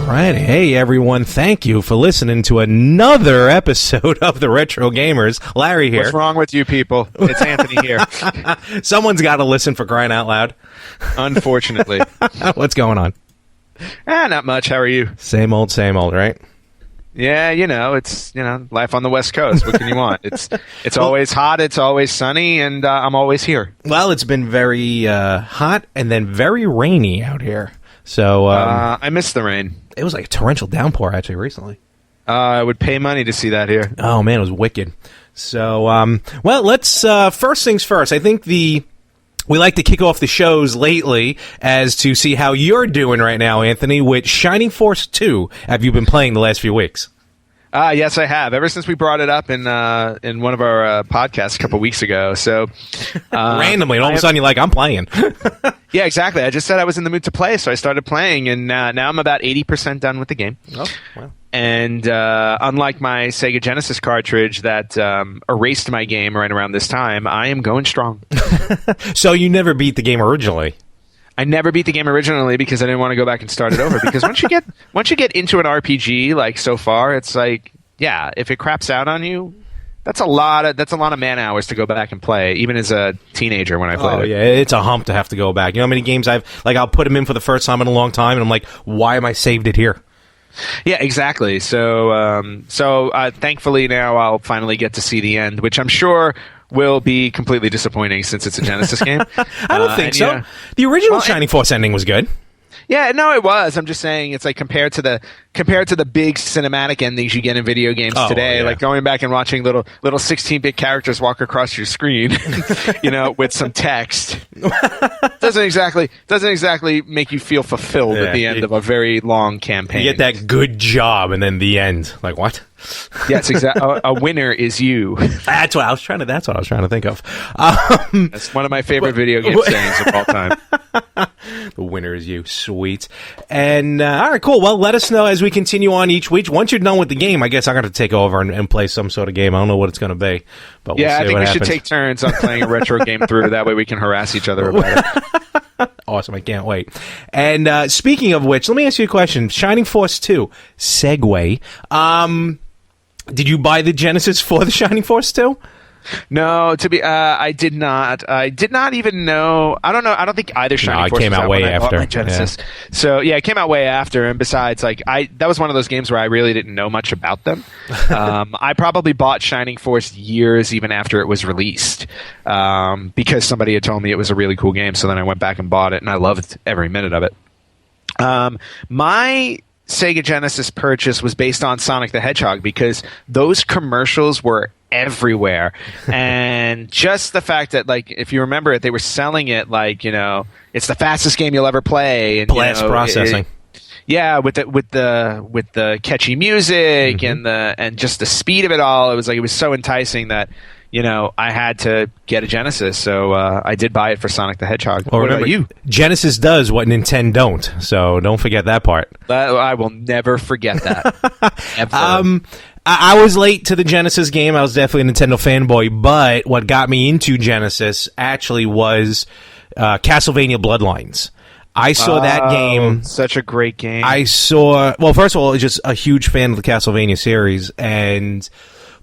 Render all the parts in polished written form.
All right. Hey, everyone. Thank you for listening to another episode of The Retro Gamers. Larry here. What's wrong with you people? It's Anthony here. Someone's got to listen, for crying out loud. Unfortunately. What's going on? Not much. How are you? Same old, right? Yeah, it's life on the West Coast. What can you want? It's always hot, it's always sunny, and I'm always here. Well, it's been very hot and then very rainy out here. So I miss the rain. It was like a torrential downpour actually recently. I would pay money to see that here. Oh man, it was wicked. So well, let's first things first. I think we like to kick off the shows lately as to see how you're doing right now, Anthony, with Shining Force 2. Have you been playing the last few weeks? Yes, I have. Ever since we brought it up in one of our podcasts a couple weeks ago. So randomly, and all of a sudden you're like, I'm playing. Yeah, exactly. I just said I was in the mood to play, so I started playing, and now I'm about 80% done with the game. Oh, wow. And unlike my Sega Genesis cartridge that erased my game right around this time, I am going strong. So you never beat the game originally? I never beat the game originally because I didn't want to go back and start it over. Because once you get into an RPG like so far, it's like, yeah, if it craps out on you, that's a lot of man hours to go back and play. Even as a teenager when I played it. Oh yeah, it's a hump to have to go back. You know how many games I'll put them in for the first time in a long time, and I'm like, why am I saved it here? Yeah, exactly. So thankfully now I'll finally get to see the end, which I'm sure will be completely disappointing since it's a Genesis game. I don't think so. The original Shining Force ending was good. Yeah, no, it was. I'm just saying it's like compared to the big cinematic endings you get in video games today, like going back and watching little 16-bit characters walk across your screen, with some text. doesn't exactly make you feel fulfilled at the end of a very long campaign. You get that good job and then the end. Like what? Yes, exactly. A winner is you. That's what I was trying to think of. That's one of my favorite video game sayings of all time. The winner is you. Sweet. And all right, cool. Well, let us know as we continue on each week. Once you're done with the game, I guess I'm going to take over and play some sort of game. I don't know what it's going to be, but we'll see I think what we happens. should take turns on playing a retro game through. That way we can harass each other about it. Awesome. I can't wait. And speaking of which, let me ask you a question. Shining Force 2, segue. Did you buy the Genesis for the Shining Force 2? No, I did not. I did not even know. I don't know. I don't think either Shining Force came out way after. Genesis. Yeah. So yeah, it came out way after. And besides, that was one of those games where I really didn't know much about them. I probably bought Shining Force years even after it was released, because somebody had told me it was a really cool game. So then I went back and bought it, and I loved every minute of it. My Sega Genesis purchase was based on Sonic the Hedgehog because those commercials were everywhere. And just the fact that, if you remember it, they were selling it it's the fastest game you'll ever play. And, blast processing. With the catchy music and just the speed of it all, it was so enticing that I had to get a Genesis, so I did buy it for Sonic the Hedgehog. Well, what about you? Genesis does what Nintendo don't, so don't forget that part. I will never forget that. Ever. I was late to the Genesis game. I was definitely a Nintendo fanboy, but what got me into Genesis actually was Castlevania Bloodlines. I saw that game. Such a great game. First of all, I was just a huge fan of the Castlevania series, and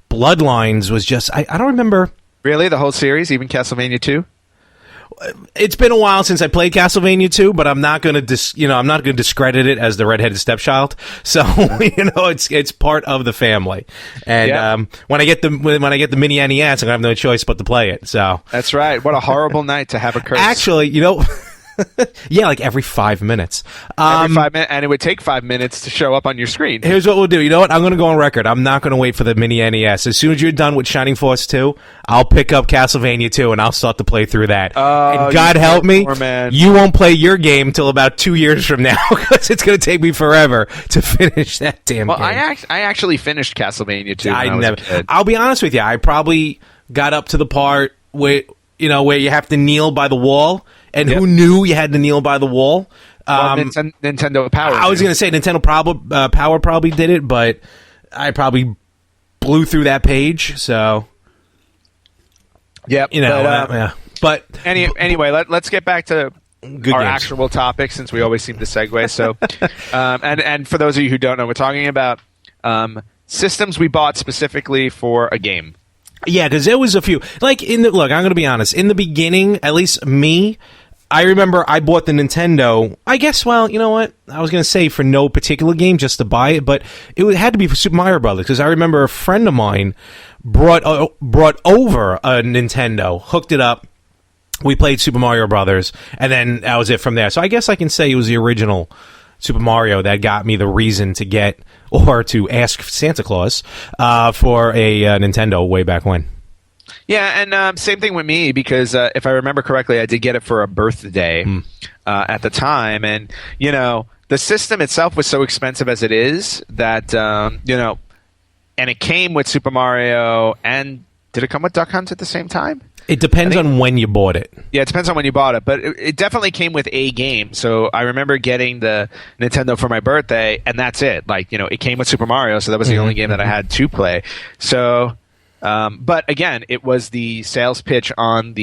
Bloodlines was just, I don't remember. Really? The whole series? Even Castlevania 2? It's been a while since I played Castlevania 2, but I'm not going to I'm not going to discredit it as the redheaded stepchild. So, it's part of the family. And when I get the mini NES, I'm going to have no choice but to play it. So that's right. What a horrible night to have a curse. Actually, yeah, every 5 minutes. Every 5 minutes, and it would take 5 minutes to show up on your screen. Here's what we'll do. You know what? I'm going to go on record. I'm not going to wait for the mini NES. As soon as you're done with Shining Force 2, I'll pick up Castlevania 2, and I'll start to play through that. And God help me, you won't play your game till about 2 years from now, because it's going to take me forever to finish that damn game. I actually finished Castlevania 2 when I was a kid. I'll be honest with you. I probably got up to the part where you have to kneel by the wall. And who knew you had to kneel by the wall? Nintendo Power. I was going to say Nintendo Power probably did it, but I probably blew through that page. So, yeah. But anyway, let's get back to our actual topic, since we always seem to segue. So, and for those of you who don't know, we're talking about systems we bought specifically for a game. Yeah, because there was a few. Look, I'm going to be honest. In the beginning, at least me, I remember I bought the Nintendo, I guess, well, you know what? I was going to say for no particular game, just to buy it, but it had to be for Super Mario Brothers, because I remember a friend of mine brought over a Nintendo, hooked it up, we played Super Mario Brothers, and then that was it from there. So I guess I can say it was the original Super Mario that got me the reason to get, or to ask Santa Claus for a Nintendo way back when. Yeah, and same thing with me, because if I remember correctly, I did get it for a birthday at the time. And, the system itself was so expensive as it is that, and it came with Super Mario, and did it come with Duck Hunt at the same time? It depends on when you bought it. Yeah, it depends on when you bought it, but it definitely came with a game. So I remember getting the Nintendo for my birthday, and that's it. It came with Super Mario, so that was the only game that I had to play. So... but again, it was the sales pitch on in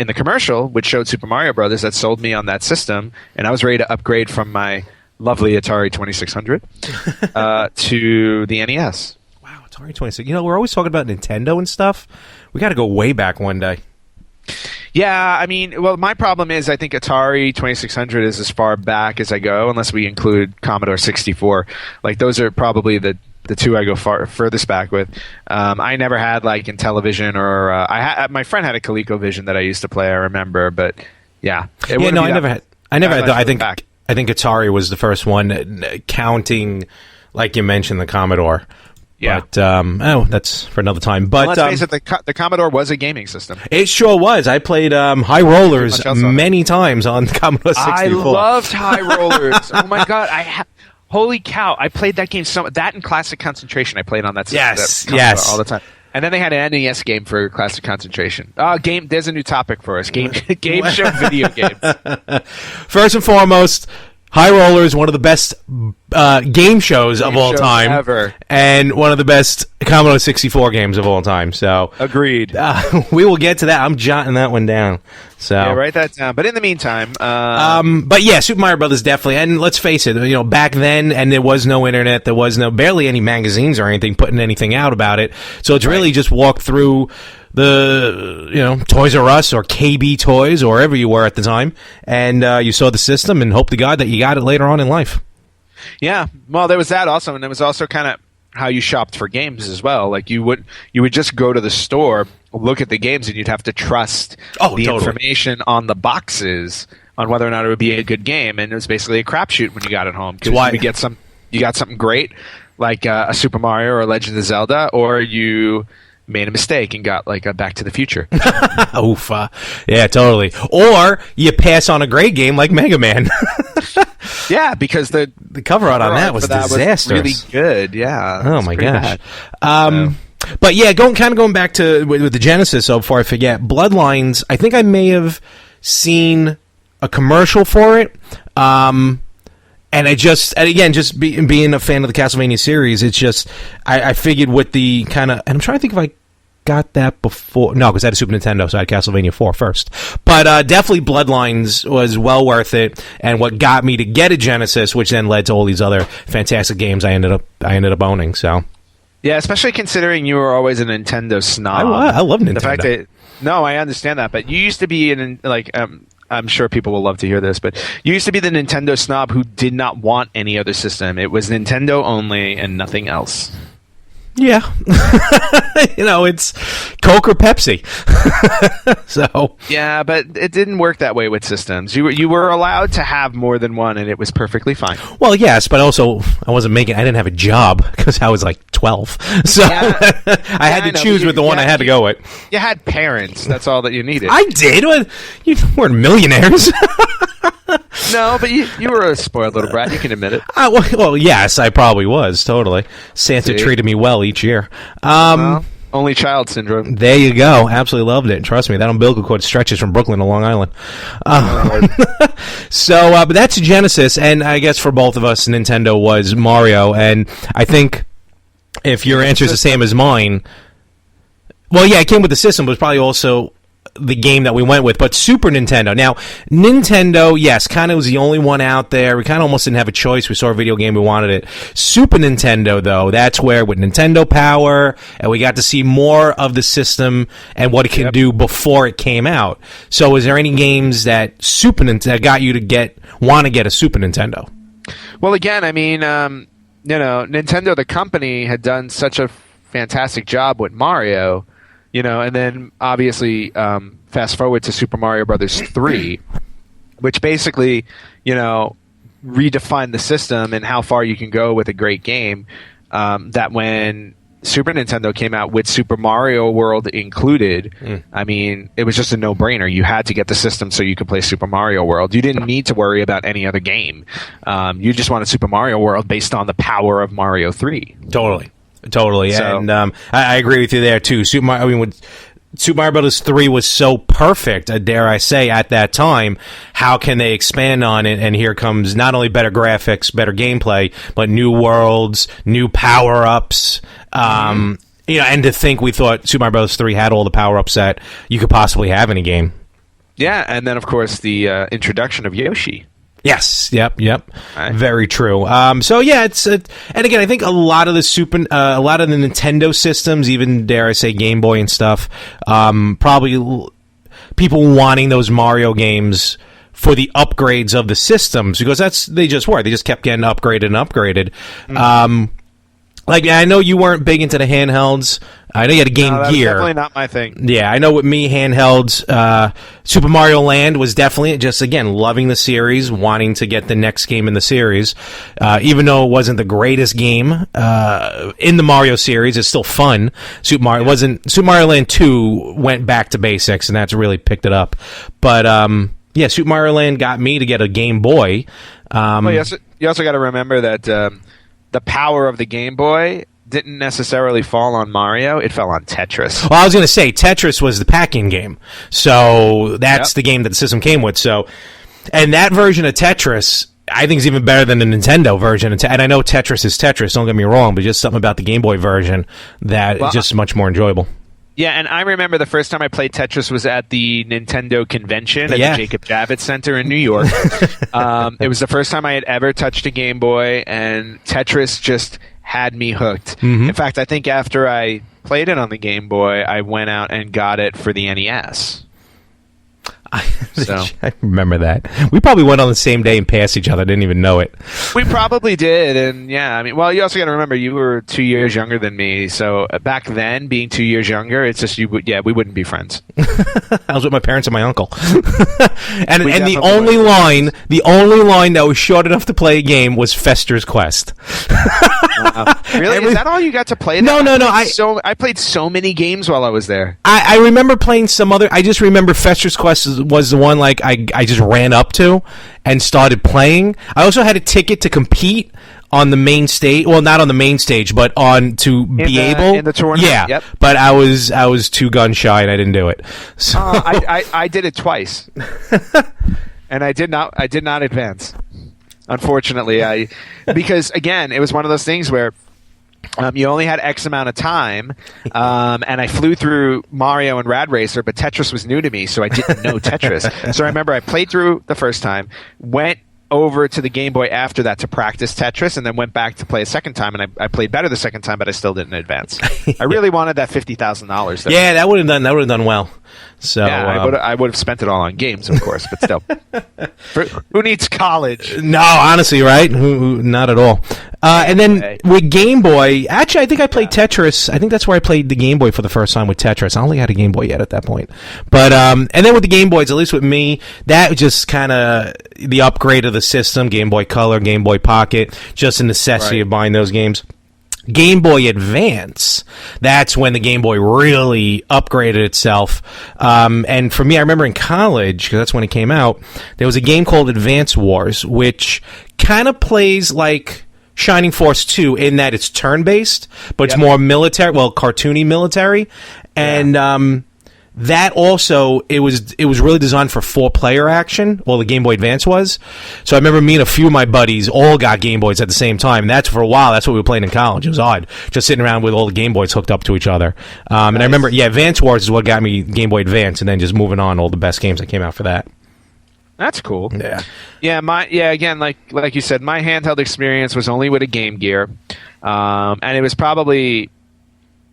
the commercial, which showed Super Mario Brothers, that sold me on that system, and I was ready to upgrade from my lovely Atari 2600 to the NES. Wow, Atari 2600. We're always talking about Nintendo and stuff. We got to go way back one day. Yeah, I mean, well, my problem is I think Atari 2600 is as far back as I go, unless we include Commodore 64. Those are probably the two I go furthest back with. I never had in Intellivision, or my friend had a ColecoVision that I used to play. I remember, but yeah, I never had. I think Atari was the first one, counting, like you mentioned, the Commodore. Yeah, but that's for another time. But let's face it, the Commodore was a gaming system. It sure was. I played High Rollers many times on the Commodore 64. I loved High Rollers. Oh my god, holy cow! I played that game that and Classic Concentration. I played on that system. Yes, all the time. And then they had an NES game for Classic Concentration. There's a new topic for us: game show video games. First and foremost, High Rollers, one of the best game shows of all time ever, and one of the best Commodore 64 games of all time. So agreed. We will get to that. I'm jotting that one down. So yeah, write that down. But in the meantime, but yeah, Super Mario Brothers definitely. And let's face it, back then, and there was no internet, there was barely any magazines or anything putting anything out about it. So it's really just walk through the Toys R Us or KB Toys or wherever you were at the time, and you saw the system and hope to God that you got it later on in life. Yeah, well, there was that also, and there was also kind of how you shopped for games as well. You would just go to the store, look at the games, and you'd have to trust information on the boxes on whether or not it would be a good game, and it was basically a crapshoot when you got it home, because you got something great like a Super Mario or a Legend of Zelda, or you made a mistake and got a Back to the Future. Oof. Yeah, totally. Or you pass on a great game like Mega Man. Yeah, because the cover art on that was disastrous. Was really good, yeah. Oh my gosh. But yeah, going back to with the Genesis, so before I forget, Bloodlines, I think I may have seen a commercial for it. And again, being a fan of the Castlevania series, it's just, I figured with the kind of, and I'm trying to think if I got that before, no, because I had a Super Nintendo, so I had Castlevania 4 first. But definitely Bloodlines was well worth it, and what got me to get a Genesis, which then led to all these other fantastic games I ended up owning, so. Yeah, especially considering you were always a Nintendo snob. I love Nintendo. The fact that, no, I understand that, but you used to be I'm sure people will love to hear this, but you used to be the Nintendo snob who did not want any other system. It was Nintendo only and nothing else. Yeah. It's Coke or Pepsi. So. Yeah, but it didn't work that way with systems. You were allowed to have more than one, and it was perfectly fine. Well, yes, but also I didn't have a job because I was 12. So yeah. I had to choose with the one I had to go with. You had parents. That's all that you needed. I did? You weren't millionaires. No, but you were a spoiled little brat. You can admit it. Well, yes, I probably was, totally. Santa treated me well each year. Only child syndrome. There you go. Absolutely loved it. Trust me, that umbilical cord stretches from Brooklyn to Long Island. But that's Genesis, and I guess for both of us, Nintendo was Mario. And I think if your answer is the same as mine, well, yeah, it came with the system, but it was probably also the game that we went with. But Super Nintendo. Now, Nintendo, yes, kind of was the only one out there. We kind of almost didn't have a choice. We saw a video game, we wanted it. Super Nintendo, though, that's where with Nintendo Power, and we got to see more of the system and what it can do before it came out. So is there any games that that got you to want to get a Super Nintendo? Well, again, I mean, Nintendo, the company, had done such a fantastic job with Mario, and then obviously fast forward to Super Mario Brothers 3, which basically, redefined the system and how far you can go with a great game. That when Super Nintendo came out with Super Mario World included, I mean, it was just a no-brainer. You had to get the system so you could play Super Mario World. You didn't need to worry about any other game. You just wanted Super Mario World based on the power of Mario 3. Totally. So, and I agree with you there too. Super Mario Brothers 3 was so perfect, dare I say, at that time. How can they expand on it? And here comes not only better graphics, better gameplay, but new worlds, new power-ups. And to think we thought Super Mario Brothers 3 had all the power-ups that you could possibly have in a game. Yeah, and then of course the introduction of Yoshi. Yes. Yep. Right. Very true. So yeah, and again, I think a lot of the Nintendo systems, even dare I say Game Boy and stuff, probably people wanting those Mario games for the upgrades of the systems, because they just kept getting upgraded and upgraded. I know you weren't big into the handhelds. I know you had a Game Gear. Definitely not my thing. Yeah, I know with me, handhelds, Super Mario Land was definitely just, again, loving the series, wanting to get the next game in the series. Even though it wasn't the greatest game in the Mario series, it's still fun. Super Mario Land 2 went back to basics, and that's really picked it up. But, Super Mario Land got me to get a Game Boy. You also got to remember that the power of the Game Boy didn't necessarily fall on Mario. It fell on Tetris. Well, I was going to say, Tetris was the pack-in game. So that's the game that the system came with. So, and that version of Tetris, I think, is even better than the Nintendo version. And I know Tetris is Tetris, don't get me wrong, but just something about the Game Boy version that is just much more enjoyable. Yeah, and I remember the first time I played Tetris was at the Nintendo convention at the Jacob Javits Center in New York. It was the first time I had ever touched a Game Boy, and Tetris just had me hooked. In fact, I think after I played it on the Game Boy, I went out and got it for the NES. I remember that. We probably went on the same day and passed each other. Didn't even know it. We probably did, and you also got to remember you were 2 years younger than me. So back then, being 2 years younger, it's just we wouldn't be friends. I was with my parents and my uncle, and the only line that was short enough to play a game was Fester's Quest. Really? Is that all you got to play? No. I played so many games while I was there. I remember playing some other. I just remember Fester's Quest was the one I just ran up to and started playing. I also had a ticket to compete on the main stage. Well, not on the main stage, but in the tournament. Yeah, yep. But I was too gun shy and I didn't do it. So. I did it twice, and I did not advance. Unfortunately, because again, it was one of those things where you only had X amount of time, and I flew through Mario and Rad Racer, but Tetris was new to me, so I didn't know Tetris. So I remember I played through the first time, went over to the Game Boy after that to practice Tetris, and then went back to play a second time, and I played better the second time, but I still didn't advance. I really wanted that $50,000. Yeah, that would have done well. So yeah, I would have spent it all on games, of course, but still. Who needs college? No, honestly, right? Not at all. And then with Game Boy, actually, I think I played Tetris. I think that's where I played the Game Boy for the first time with Tetris. I only had a Game Boy yet at that point. But and then with the Game Boys, at least with me, that was just kind of the upgrade of the system. Game Boy Color, Game Boy Pocket, just a necessity of buying those games. Game Boy Advance, that's when the Game Boy really upgraded itself. And for me, I remember in college, because that's when it came out, there was a game called Advance Wars, which kind of plays like Shining Force 2 in that it's turn-based, but it's more military, cartoony military. And that also, it was really designed for 4-player action. Well, the Game Boy Advance was. So I remember me and a few of my buddies all got Game Boys at the same time. And that's for a while. That's what we were playing in college. It was odd, just sitting around with all the Game Boys hooked up to each other. And I remember, Advance Wars is what got me Game Boy Advance, and then just moving on, all the best games that came out for that. That's cool. Yeah. Again, like you said, my handheld experience was only with a Game Gear, and it was probably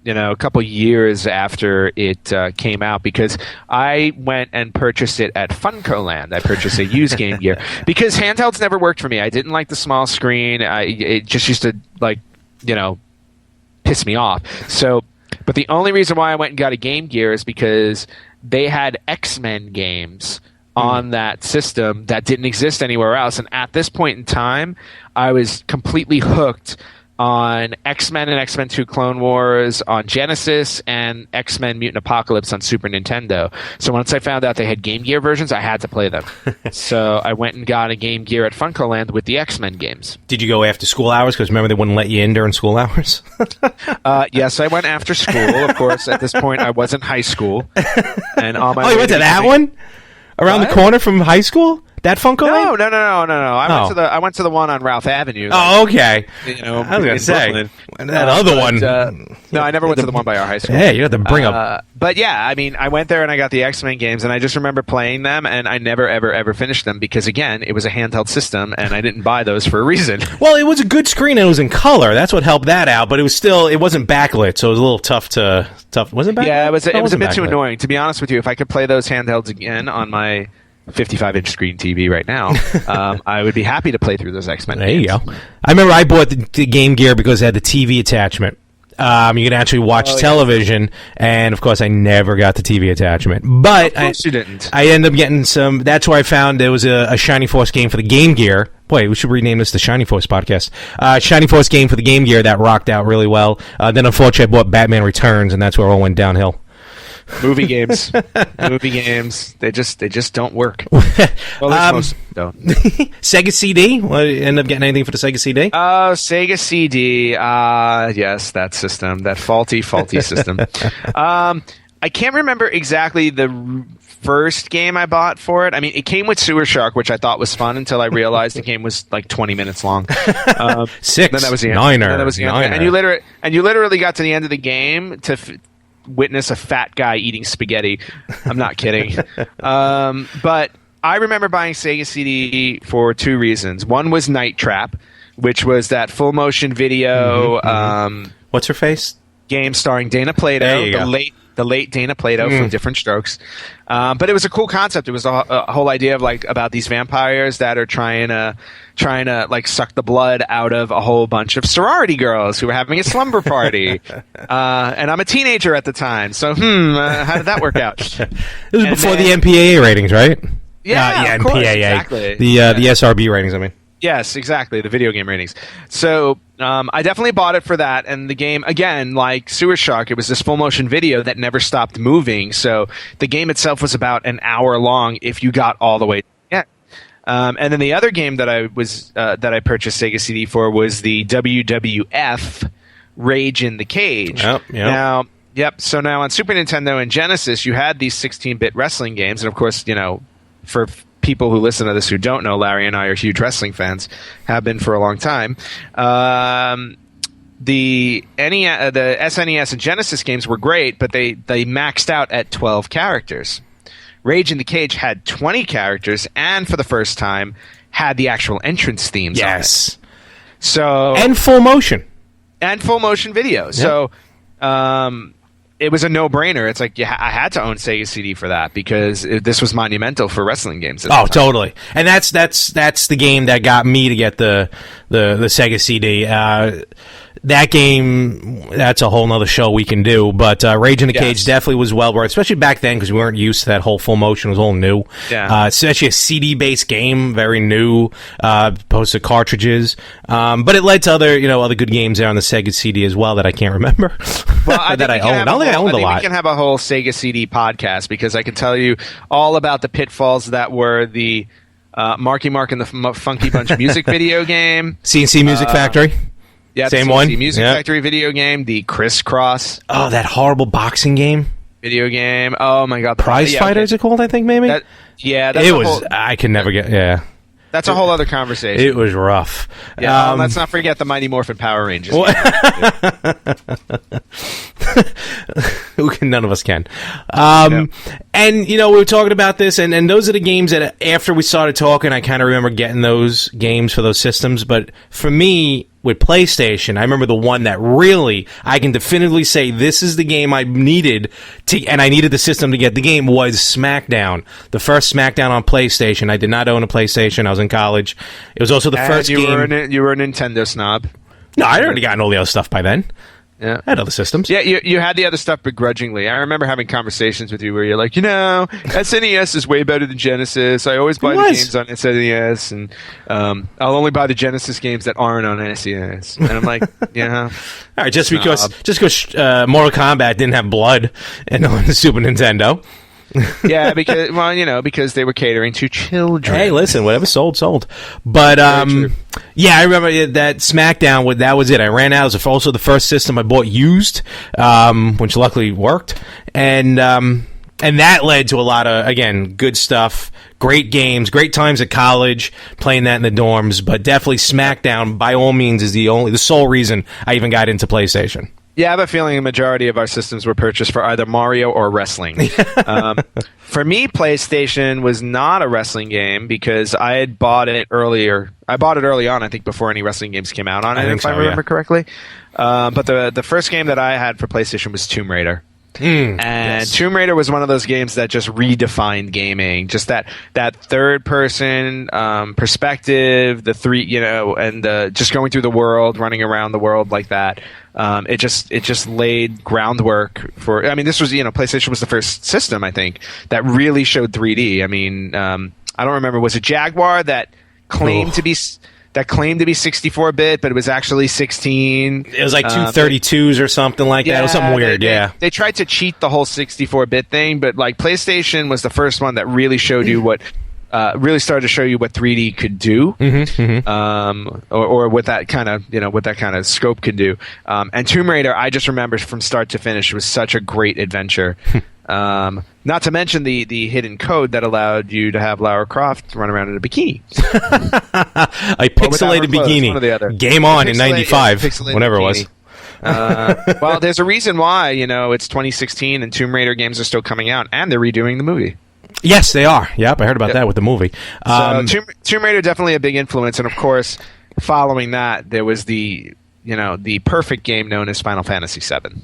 a couple years after it came out, because I went and purchased it at FuncoLand. I purchased a used Game Gear because handhelds never worked for me. I didn't like the small screen. It just used to piss me off. So, but the only reason why I went and got a Game Gear is because they had X-Men games on that system that didn't exist anywhere else. And at this point in time, I was completely hooked on X-Men and X-Men 2 Clone Wars on Genesis and X-Men Mutant Apocalypse on Super Nintendo. So once I found out they had Game Gear versions, I had to play them. So I went and got a Game Gear at FuncoLand with the X-Men games. Did you go after school hours? Because remember, they wouldn't let you in during school hours? Yes, I went after school. Of course, at this point, I was in high school. And on my you went to that one? Around the corner from high school? That FuncoLand? No. I went to the one on Ralph Avenue. Oh, okay. I was going to say. That other one. No, I never went to the one by our high school. Yeah, you had to bring up. But yeah, I mean, I went there and I got the X-Men games, and I just remember playing them, and I never, ever, ever finished them because, again, it was a handheld system, and I didn't buy those for a reason. Well, it was a good screen, and it was in color. That's what helped that out, but it wasn't backlit, so it was a little tough. Was it backlit? Yeah, it was a bit too annoying. To be honest with you, if I could play those handhelds again on my 55-inch screen TV right now, I would be happy to play through those X-Men games. You go. I remember I bought the Game Gear because it had the TV attachment. You can actually watch television, and of course I never got the TV attachment. But of course you didn't. I ended up getting some. That's where I found there was a Shining Force game for the Game Gear. Boy, we should rename this the Shining Force podcast. Shining Force game for the Game Gear that rocked out really well. Then unfortunately I bought Batman Returns, and that's where it all went downhill. Movie games, they just don't work. Well, most don't. Sega CD. End up getting anything for the Sega CD? Oh, Sega CD. Yes, that system, that faulty system. I can't remember exactly the first game I bought for it. I mean, it came with Sewer Shark, which I thought was fun until I realized the game was like 20 minutes long. 6. Then that was the end. Niner. Then that was the end. And you literally got to the end of the game to witness a fat guy eating spaghetti. I'm not kidding. But I remember buying Sega CD for 2 reasons. One was Night Trap, which was that full motion video. What's her face? Game starring Dana Plato, the late Dana Plato from Different Strokes. But it was a cool concept. It was a whole idea of about these vampires that are trying to suck the blood out of a whole bunch of sorority girls who were having a slumber party. And I'm a teenager at the time, so how did that work out? It was before the MPAA ratings, right? Yeah, of MPAA. course, exactly. The SRB ratings, I mean. Yes, exactly. The video game ratings. So I definitely bought it for that. And the game, again, like Sewer Shark, it was this full motion video that never stopped moving. So the game itself was about an hour long if you got all the way. Yeah. And then the other game that I purchased Sega CD for was the WWF Rage in the Cage. Yep. So now on Super Nintendo and Genesis, you had these 16-bit wrestling games. And of course, for people who listen to this who don't know, Larry and I are huge wrestling fans, have been for a long time. The SNES and Genesis games were great, but they maxed out at 12 characters. Rage in the Cage had 20 characters, and for the first time, had the actual entrance themes on it. So and full motion video. Yep. So it was a no-brainer. It's like I had to own Sega CD for that because this was monumental for wrestling games. Totally. And that's the game that got me to get the Sega CD. That game, that's a whole nother show we can do. But Rage in the Cage definitely was well worth, especially back then because we weren't used to that whole full motion. It was all new. Yeah. It's actually a CD-based game, very new, opposed to cartridges. But it led to other good games there on the Sega CD as well that I can't remember. Well, I that I owned. I don't think I owned a lot. We can have a whole Sega CD podcast because I can tell you all about the pitfalls that were the Marky Mark and the Funky Bunch music video game. CNC Music Factory. Yeah, same the one. Music Factory video game. The Crisscross. Oh, that horrible boxing game. Video game. Oh my God. Prize Fighter is it called? I think maybe. That's it was. I can never get. Yeah. That's a whole other conversation. It was rough. Yeah, let's not forget the Mighty Morphin Power Rangers. None of us can. And, we were talking about this, and those are the games that after we started talking, I kind of remember getting those games for those systems. But for me, with PlayStation, I remember the one that really, I can definitively say this is the game I needed and I needed the system to get the game, was SmackDown. The first SmackDown on PlayStation. I did not own a PlayStation. I was in college. It was also the first game. You were a Nintendo snob. No, I'd already gotten all the other stuff by then. Yeah. I had other systems. Yeah, you had the other stuff begrudgingly. I remember having conversations with you where you're like, SNES is way better than Genesis. I always buy the games on SNES, and I'll only buy the Genesis games that aren't on SNES. And I'm like, yeah. All right, just because Mortal Kombat didn't have blood and on the Super Nintendo. Yeah, because they were catering to children. Hey, listen, whatever sold. But yeah, I remember that SmackDown. That was it. I ran out. It was also the first system I bought used, which luckily worked, and that led to a lot of, again, good stuff, great games, great times at college playing that in the dorms. But definitely SmackDown, by all means, is the sole reason I even got into PlayStation. Yeah, I have a feeling a majority of our systems were purchased for either Mario or wrestling. For me, PlayStation was not a wrestling game because I had bought it earlier. I bought it early on, I think, before any wrestling games came out on it, if I remember correctly. But the first game that I had for PlayStation was Tomb Raider. Tomb Raider was one of those games that just redefined gaming. Just that third person perspective, the three, and just going through the world, running around the world like that. It just laid groundwork for. I mean, this was PlayStation was the first system, I think, that really showed 3D. I mean, I don't remember, was it Jaguar that claimed to be 64-bit, but it was actually 16. It was like 232s or something like that. It was something weird, They tried to cheat the whole 64-bit thing, but like PlayStation was the first one that really showed you what, really started to show you what 3D could do, or what that kind of scope could do. And Tomb Raider, I just remember from start to finish, was such a great adventure. Not to mention the hidden code that allowed you to have Lara Croft run around in a bikini. A pixelated bikini. Game on in 95, whatever bikini. It was. Well, there's a reason why, it's 2016 and Tomb Raider games are still coming out, and they're redoing the movie. Yes, they are. Yep, I heard about that with the movie. So Tomb Raider definitely a big influence, and of course, following that, there was the perfect game known as Final Fantasy VII.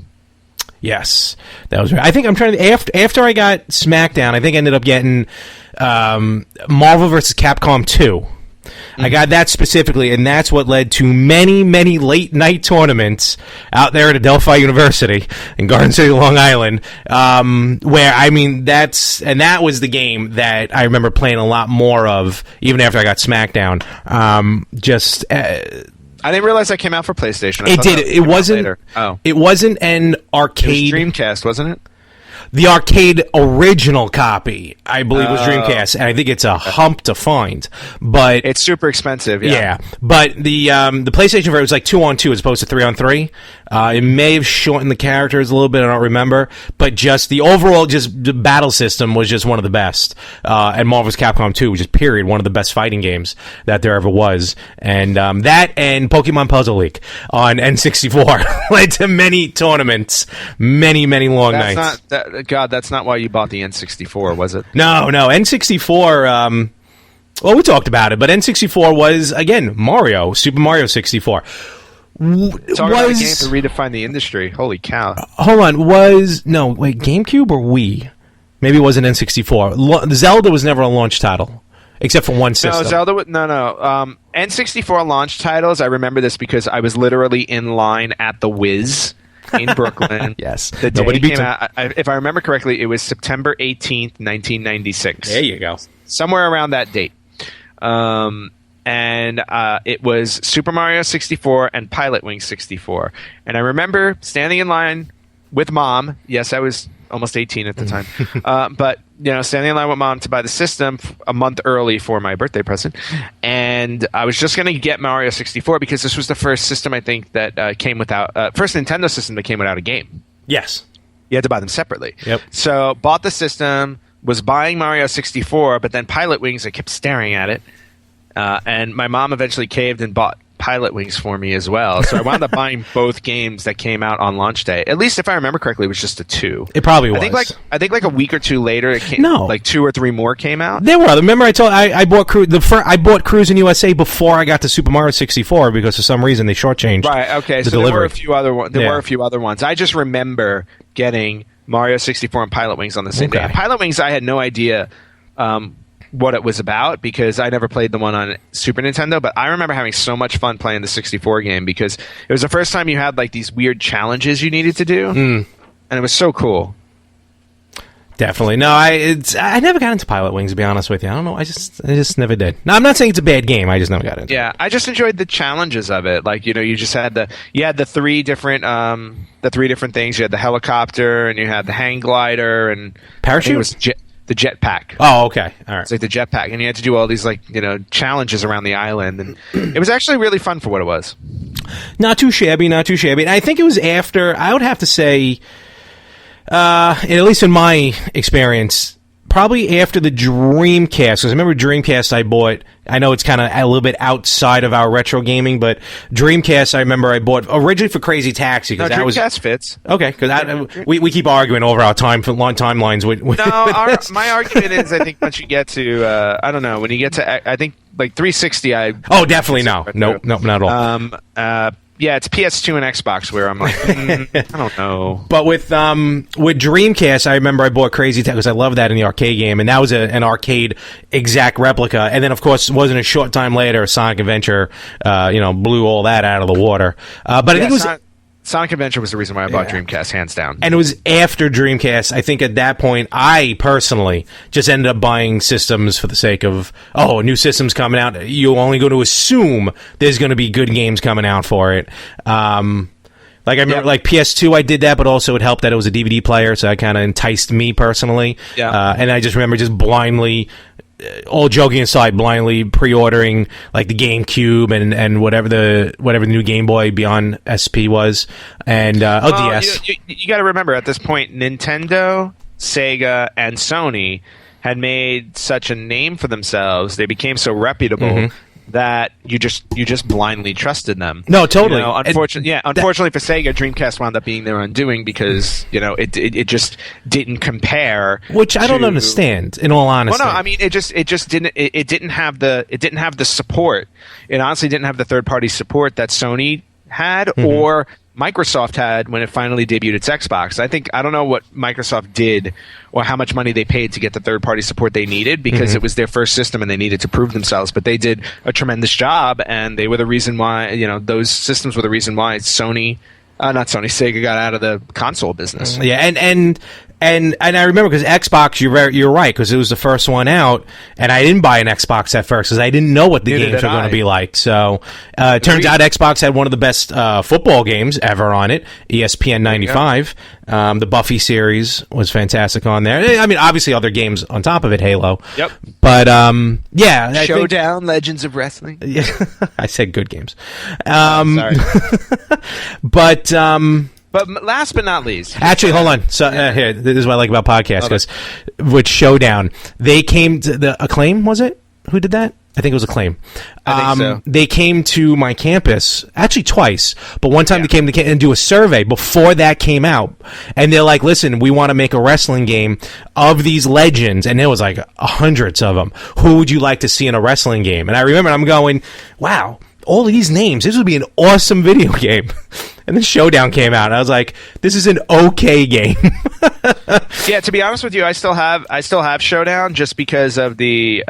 Yes, that was right. I think I'm trying to. After I got SmackDown, I think I ended up getting Marvel vs. Capcom 2. I got that specifically, and that's what led to many, many late night tournaments out there at Adelphi University in Garden City, Long Island. Where that was the game that I remember playing a lot more of, even after I got SmackDown. I didn't realize that came out for PlayStation. It did. It wasn't. Oh, it wasn't an arcade. It was Dreamcast, wasn't it? The arcade original copy, I believe, was Dreamcast, and I think it's a hump to find. But it's super expensive. Yeah. But the PlayStation version was like 2-on-2 as opposed to 3-on-3. It may have shortened the characters a little bit. I don't remember, but just the overall the battle system was just one of the best. And Marvel vs. Capcom 2 was just period one of the best fighting games that there ever was. And that and Pokemon Puzzle League on N64 led to many tournaments, many long nights. That's not why you bought the N64, was it? No, N64. Well, we talked about it, but N64 was again Super Mario 64. Talking about a game to redefine the industry. Holy cow! Hold on, GameCube or Wii? Maybe it wasn't N64. Zelda was never a launch title, except for one system. No, Zelda. N64 launch titles. I remember this because I was literally in line at the Wiz in Brooklyn. Yes. The day it came out, if I remember correctly, it was September 18th, 1996. There you go. Somewhere around that date. And it was Super Mario 64 and Pilot Wings 64. And I remember standing in line with Mom. Yes, I was almost 18 at the time. But standing in line with mom to buy the system a month early for my birthday present, and I was just going to get Mario 64 because this was the first system I think that came without first Nintendo system that came without a game. Yes, you had to buy them separately. Yep. So bought the system, was buying Mario 64, but then Pilot Wings, I kept staring at it, and my mom eventually caved and bought Pilot Wings for me as well. So I wound up buying both games that came out on launch day. At least if I remember correctly, it was just the 2. It probably was. I think like a week or 2 later, it came, like 2 or 3 more came out. There were. Remember, I bought Cruis'n USA before I got to Super Mario 64 because for some reason they shortchanged. Right. Okay. So delivery. There were a few other ones. There were a few other ones. I just remember getting Mario 64 and Pilot Wings on the same day. Pilot Wings, I had no idea what it was about because I never played the one on Super Nintendo, but I remember having so much fun playing the 64 game because it was the first time you had like these weird challenges you needed to do, and it was so cool. Definitely. No, I never got into Pilot Wings, to be honest with you. I don't know. I just never did. No, I'm not saying it's a bad game. I just never got into it. Yeah, I just enjoyed the challenges of it. Like, you just had the 3 different things. You had the helicopter and you had the hang glider and parachute. It was the jetpack. Oh, okay. All right. It's like the jetpack, and you had to do all these challenges around the island, and it was actually really fun for what it was. Not too shabby. And I think it was after. I would have to say, at least in my experience, probably after the Dreamcast. Because I remember Dreamcast I bought. I know it's kind of a little bit outside of our retro gaming, but Dreamcast I remember I bought originally for Crazy Taxi. No, Dreamcast fits. Okay, because we keep arguing over our long timelines. My argument is I think once you get to I don't know, when you get to I think like 360, definitely no, not at all. Yeah, it's PS2 and Xbox where I'm like, I don't know. But with Dreamcast, I remember I bought Crazy Taxi because I loved that in the arcade game, and that was an arcade exact replica. And then, of course, it wasn't a short time later, Sonic Adventure, blew all that out of the water. But I think it was. Sonic Adventure was the reason why I bought Dreamcast, hands down. And it was after Dreamcast. I think at that point, I personally just ended up buying systems for the sake of, a new system's coming out. You're only going to assume there's going to be good games coming out for it. I remember, PS2, I did that, but also it helped that it was a DVD player, so that kind of enticed me personally. Yeah. And I just remember just blindly, all joking aside, blindly pre-ordering like the GameCube and whatever the new Game Boy Beyond SP was, and DS. You got to remember at this point, Nintendo, Sega, and Sony had made such a name for themselves. They became so reputable that you just blindly trusted them. No, totally. Unfortunately for Sega, Dreamcast wound up being their undoing because it just didn't compare. Which I don't understand, in all honesty. Well, no, I mean it just didn't have the support. It honestly didn't have the third party support that Sony had or Microsoft had when it finally debuted its Xbox. I don't know what Microsoft did or how much money they paid to get the third-party support they needed because it was their first system and they needed to prove themselves. But they did a tremendous job, and they were the reason why, those systems were the reason why Sega got out of the console business. Yeah, and I remember because Xbox, you're right, because it was the first one out, and I didn't buy an Xbox at first because I didn't know what the games were going to be like. So it turns out Xbox had one of the best football games ever on it, ESPN 95. The Buffy series was fantastic on there. I mean, obviously other games on top of it, Halo. Yep. But Showdown, Legends of Wrestling. Yeah, I said good games. Sorry. But last but not least... Actually, hold on. So here, this is what I like about podcasts, because with Showdown, they came to the Acclaim, was it? Who did that? I think it was Acclaim. I think so. They came to my campus, actually twice, but one time they came to and do a survey before that came out, and they're like, listen, we want to make a wrestling game of these legends, and there was like hundreds of them. Who would you like to see in a wrestling game? And I remember I'm going, wow, all these names, this would be an awesome video game. And then Showdown came out, and I was like, "This is an okay game." Yeah, to be honest with you, I still have Showdown just because of the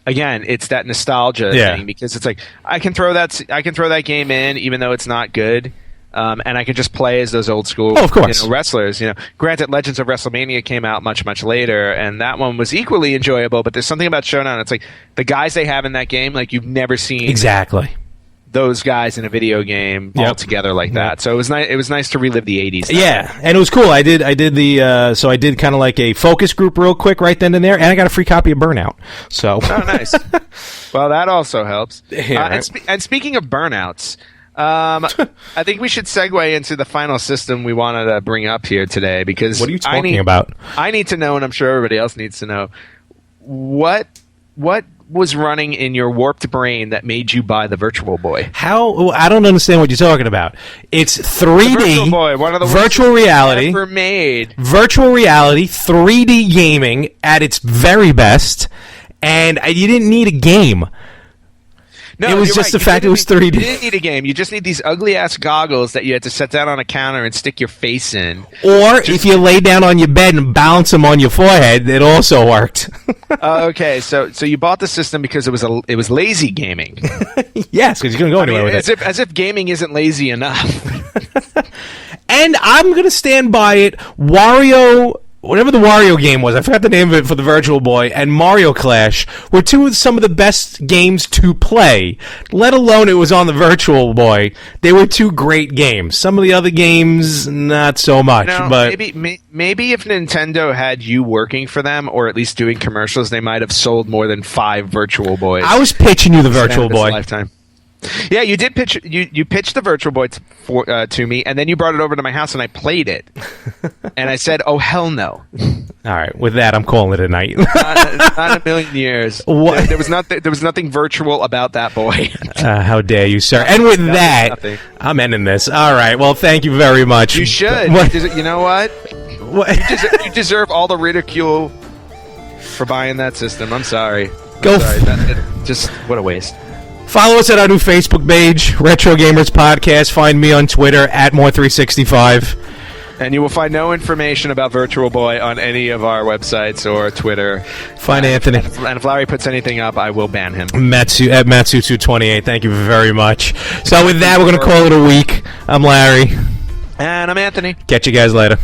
again, it's that nostalgia thing, because it's like I can throw that game in even though it's not good. And I can just play as those old school wrestlers. Granted, Legends of WrestleMania came out much, much later, and that one was equally enjoyable, but there's something about Showdown. It's like the guys they have in that game, like you've never seen. Exactly. those guys in a video game all together like that. So it was nice. It was nice to relive the 80s. Yeah, and it was cool. I did kind of like a focus group real quick right then and there, and I got a free copy of Burnout. So nice. Well, that also helps. Yeah, right. And speaking of burnouts, I think we should segue into the final system we wanted to bring up here today, because what are you talking about? I need to know, and I'm sure everybody else needs to know, what was running in your warped brain that made you buy the Virtual Boy? How? I don't understand what you're talking about. It's 3D Virtual Boy, one of the virtual reality ever made. Virtual reality, 3D gaming at its very best, and you didn't need a game. No, it was just the fact it was 3D. You didn't need a game. You just need these ugly-ass goggles that you had to set down on a counter and stick your face in. Or if you lay down on your bed and bounce them on your forehead, it also worked. Okay, so you bought the system because it was lazy gaming. Yes, because you couldn't go anywhere with it. As if gaming isn't lazy enough. And I'm going to stand by it. Wario... Whatever the Wario game was, I forgot the name of it for the Virtual Boy, and Mario Clash were some of the best games to play, let alone it was on the Virtual Boy. They were two great games. Some of the other games, not so much. But maybe if Nintendo had you working for them, or at least doing commercials, they might have sold more than 5 Virtual Boys. I was pitching you the Virtual Boy. Lifetime. Yeah, you did pitch. You pitched the Virtual Boy to me, and then you brought it over to my house, and I played it. And I said, "Oh hell no!" All right, with that, I'm calling it a night. not a million years. What? There was nothing virtual about that boy. How dare you, sir? And with that, I'm ending this. All right. Well, thank you very much. You should. You know what? You deserve all the ridicule for buying that system. I'm sorry. Just what a waste. Follow us at our new Facebook page, Retro Gamers Podcast. Find me on Twitter at More365. And you will find no information about Virtual Boy on any of our websites or Twitter. Find Anthony. And if Larry puts anything up, I will ban him. Matsu at Matsu228. Thank you very much. So with that, we're going to call it a week. I'm Larry. And I'm Anthony. Catch you guys later.